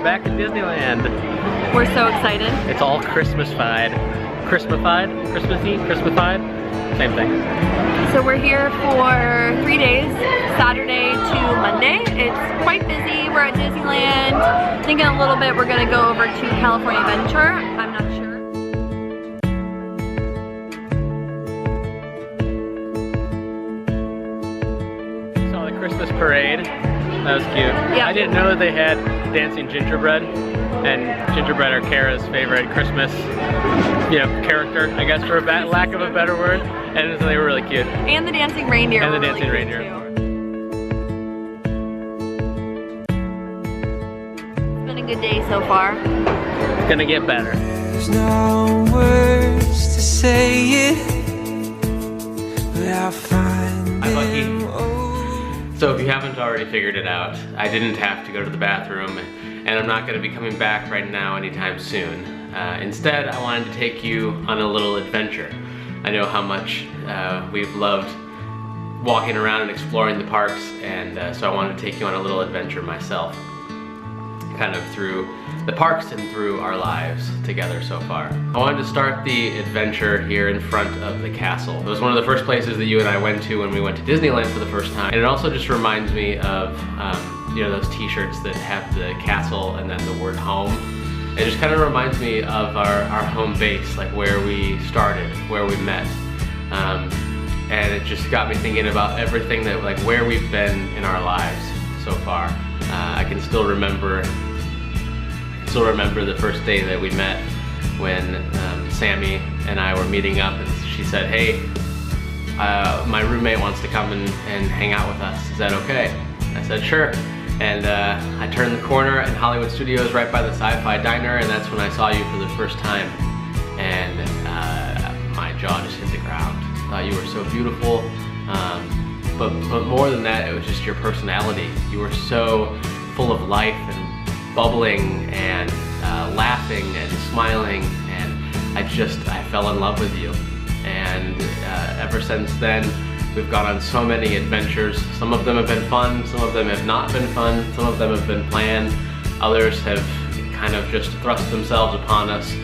We're back at Disneyland. We're so excited. It's all Christmas-fied. Christmas-fied? Christmassy? Christmas-fied? Same thing. So we're here for 3 days, Saturday to Monday. It's quite busy. We're at Disneyland. I think in a little bit we're gonna go over to California Adventure. I'm not sure. Saw the Christmas parade. That was cute. Yeah. I didn't know that they had dancing gingerbread, and gingerbread are Kara's favorite Christmas, character, I guess, for lack of a better word. And so they were really cute. And the dancing reindeer. And the dancing reindeer. It's been a good day so far. It's gonna get better. There's no words to say it, but I'll find Hi, Bucky. them. So if you haven't already figured it out, I didn't have to go to the bathroom, and I'm not going to be coming back right now anytime soon. Instead, I wanted to take you on a little adventure. I know how much we've loved walking around and exploring the parks, and so I wanted to take you on a little adventure myself, kind of through the parks and through our lives together so far. I wanted to start the adventure here in front of the castle. It was one of the first places that you and I went to when we went to Disneyland for the first time, and it also just reminds me of those t-shirts that have the castle and then the word home. It just kind of reminds me of our home base, like where we started, where we met. And it just got me thinking about everything that, like, where we've been in our lives so far. I can still remember the first day that we met when Sammy and I were meeting up, and she said, "Hey, my roommate wants to come and hang out with us. Is that okay?" I said, "Sure." And I turned the corner, and Hollywood Studios right by the Sci-Fi Diner, and that's when I saw you for the first time. And my jaw just hit the ground. I thought you were so beautiful, but more than that, it was just your personality. You were so full of life and bubbling and laughing and smiling, and I fell in love with you. And ever since then, we've gone on so many adventures. Some of them have been fun, some of them have not been fun, some of them have been planned, others have kind of just thrust themselves upon us.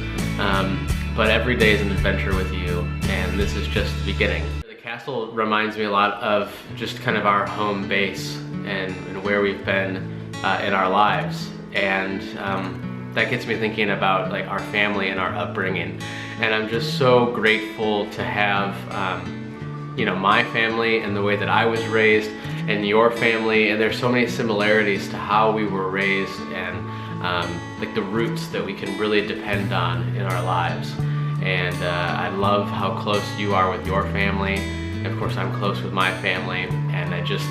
But every day is an adventure with you, and this is just the beginning. The castle reminds me a lot of just kind of our home base and where we've been in our lives. And that gets me thinking about, like, our family and our upbringing. And I'm just so grateful to have my family and the way that I was raised, and your family, and there's so many similarities to how we were raised, and like the roots that we can really depend on in our lives. And I love how close you are with your family, and of course I'm close with my family, and I just,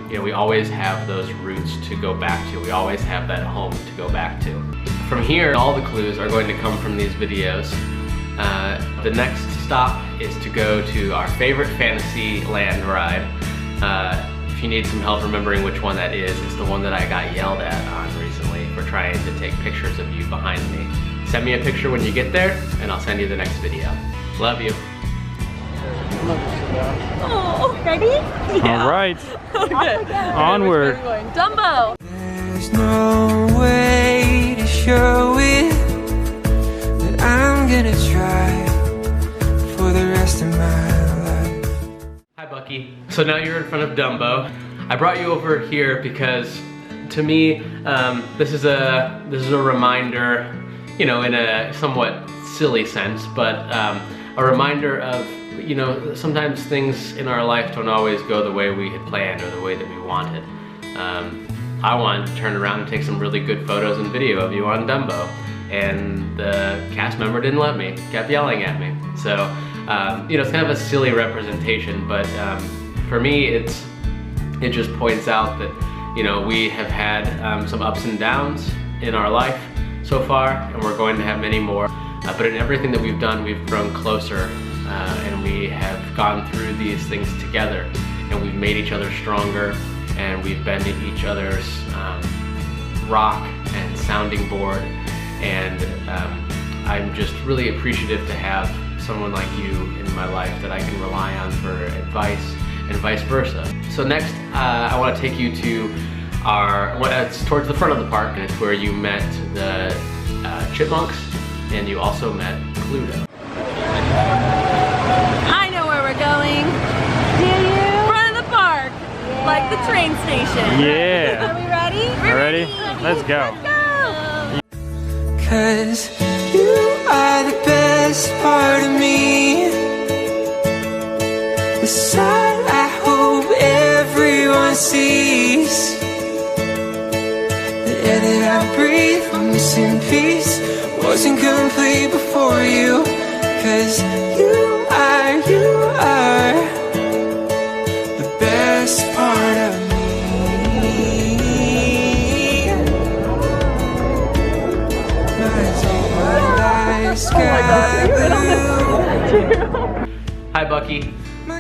we always have those roots to go back to. We always have that home to go back to. From here, all the clues are going to come from these videos. The next stop is to go to our favorite Fantasyland ride. If you need some help remembering which one that is, it's the one that I got yelled at on recently for trying to take pictures of you behind me. Send me a picture when you get there, and I'll send you the next video. Love you. Oh, ready? Yeah. All right. Okay. Onward. Dumbo. There's no way to show it, but I'm gonna try for the rest of my life. Hi, Bucky. So now you're in front of Dumbo. I brought you over here because, to me, this is a reminder, in a somewhat silly sense, but a reminder of, sometimes things in our life don't always go the way we had planned or the way that we wanted. I wanted to turn around and take some really good photos and video of you on Dumbo, and the cast member didn't let me, kept yelling at me. So, it's kind of a silly representation, but for me, it just points out that, we have had some ups and downs in our life so far, and we're going to have many more. But in everything that we've done, we've grown closer, and we have gone through these things together, and we've made each other stronger, and we've been to each other's rock and sounding board, and I'm just really appreciative to have someone like you in my life that I can rely on for advice, and vice versa. So next, I want to take you to it's towards the front of the park, and it's where you met the chipmunks, and you also met Pluto. I know where we're going. Do you? Front of the park, yeah. Like the train station. Yeah. Are we ready? We're ready? Let's go. Let's go. 'Cause you are the best part of me. The side I hope everyone sees. The air that I breathe, I'm missing peace. Wasn't complete before you. 'Cause you are the best part of me. Hi Bucky.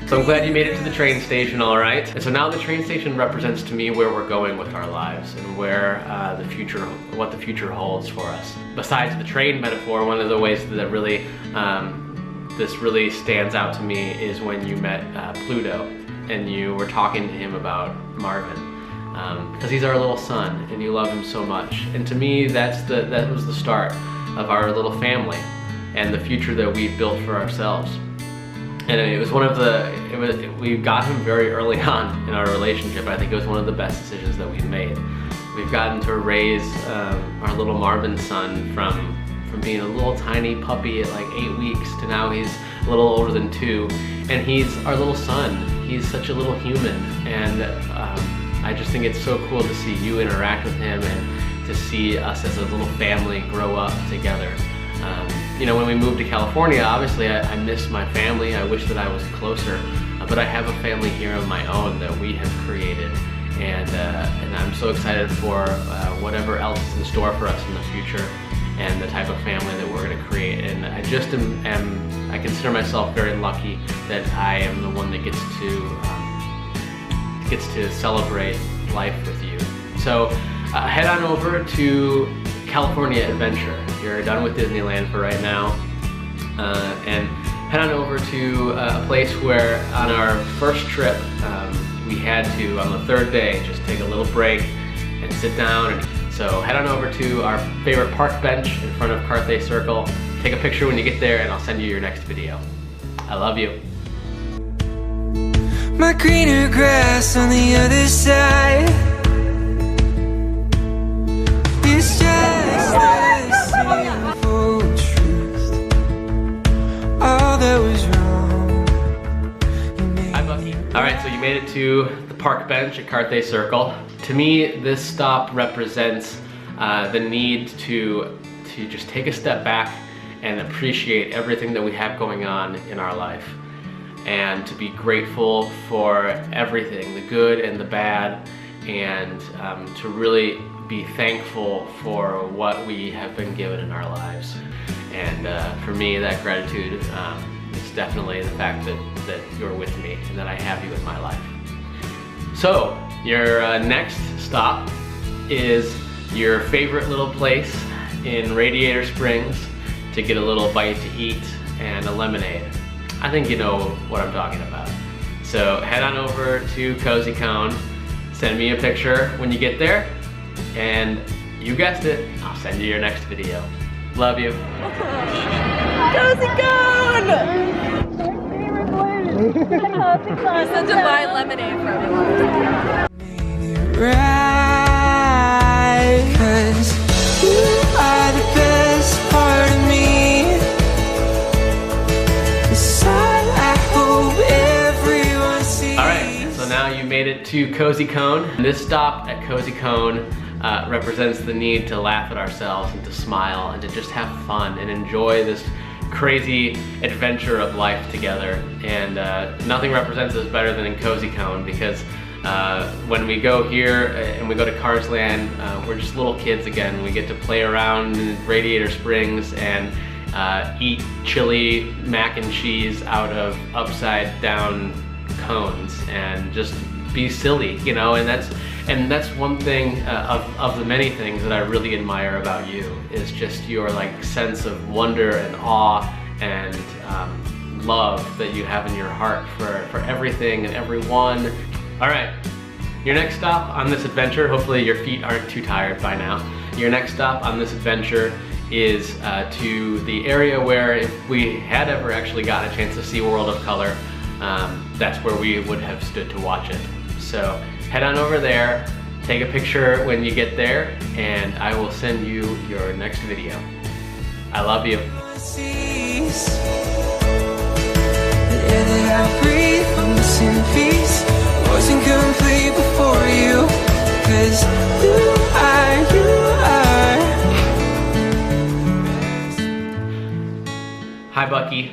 So I'm glad you made it to the train station, all right. And so now the train station represents to me where we're going with our lives and where what the future holds for us. Besides the train metaphor, one of the ways that really this really stands out to me is when you met Pluto and you were talking to him about Marvin. Because he's our little son and you love him so much. And to me, that was the start of our little family and the future that we built for ourselves. And it was we got him very early on in our relationship. I think it was one of the best decisions that we've made. We've gotten to raise our little Marvin son from being a little tiny puppy at like 8 weeks to now he's a little older than 2. And he's our little son. He's such a little human. And I just think it's so cool to see you interact with him and to see us as a little family grow up together. You know, when we moved to California, obviously I miss my family. I wish that I was closer, but I have a family here of my own that we have created, and I'm so excited for whatever else is in store for us in the future and the type of family that we're going to create. And I just I consider myself very lucky that I am the one that gets to celebrate life with you. So head on over to California Adventure. You're done with Disneyland for right now, and head on over to a place where on our first trip we had to, on the 3rd day, just take a little break and sit down. And so head on over to our favorite park bench in front of Carthay Circle. Take a picture when you get there and I'll send you your next video. I love you. My greener grass on the other side. It's just the simple truth. All that was wrong. Hi Bucky. Alright, so you made it to the park bench at Carthay Circle. To me, this stop represents the need to just take a step back and appreciate everything that we have going on in our life. And to be grateful for everything, the good and the bad, and to really be thankful for what we have been given in our lives. And for me, that gratitude is definitely the fact that you're with me and that I have you in my life. So, your next stop is your favorite little place in Radiator Springs to get a little bite to eat and a lemonade. I think you know what I'm talking about. So head on over to Cozy Cone, send me a picture when you get there, and you guessed it, I'll send you your next video. Love you. Cozy Cone! Such a buy lemonade for everyone. Right, 'cause you are the best part of me. The side I hope everyone sees. Alright, so now you made it to Cozy Cone. This stop at Cozy Cone represents the need to laugh at ourselves and to smile and to just have fun and enjoy this crazy adventure of life together. And nothing represents this better than in Cozy Cone, because when we go here and we go to Cars Land, we're just little kids again. We get to play around in Radiator Springs and eat chili mac and cheese out of upside down cones and just be silly, you know. And that's one thing of the many things that I really admire about you, is just your like sense of wonder and awe and love that you have in your heart for everything and everyone. All right, Your next stop on this adventure, hopefully your feet aren't too tired by now. Your next stop on this adventure is to the area where if we had ever actually got a chance to see World of Color, that's where we would have stood to watch it. So head on over there, take a picture when you get there, and I will send you your next video. I love you. Wasn't complete before you, 'cause you are. Hi Bucky.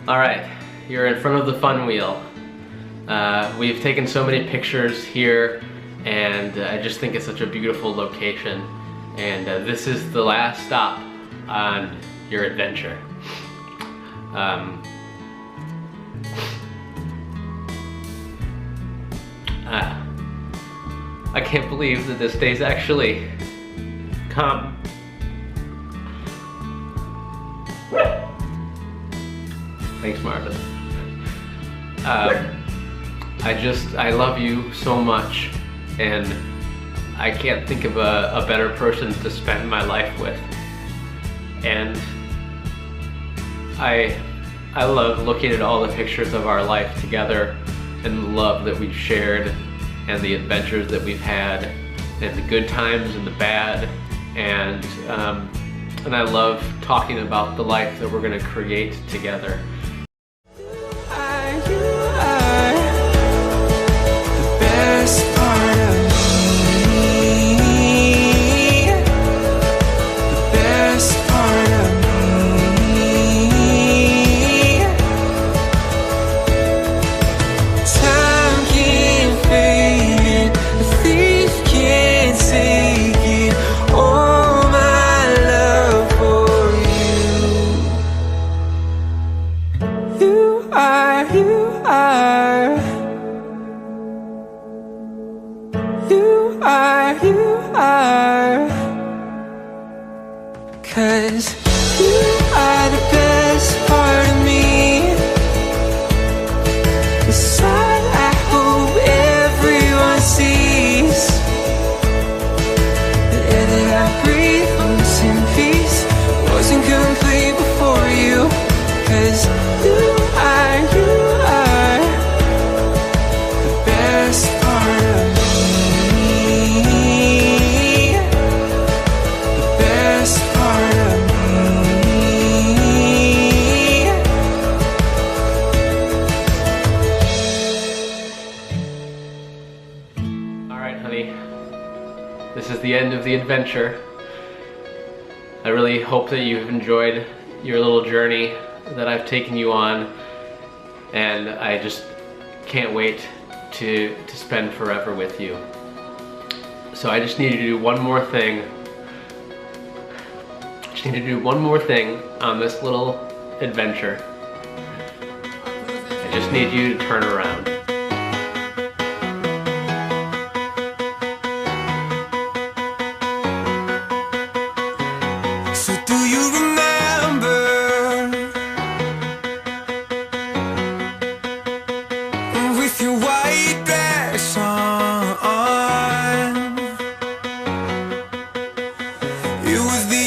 Alright, you're in front of the fun wheel. We've taken so many pictures here, and I just think it's such a beautiful location. And this is the last stop on your adventure. I can't believe that this day's actually come. Thanks, Marvin. I love you so much, and I can't think of a better person to spend my life with. And I love looking at all the pictures of our life together, and the love that we've shared, and the adventures that we've had, and the good times and the bad, and I love talking about the life that we're gonna create together. Cause you are the best part of me. The side I hope everyone sees. The air that I breathe, once in peace, wasn't complete before you. Cause you are the best part of me. This is the end of the adventure. I really hope that you've enjoyed your little journey that I've taken you on, and I just can't wait to spend forever with you. So I just need you to do one more thing. On this little adventure. I just need you to turn around. You was the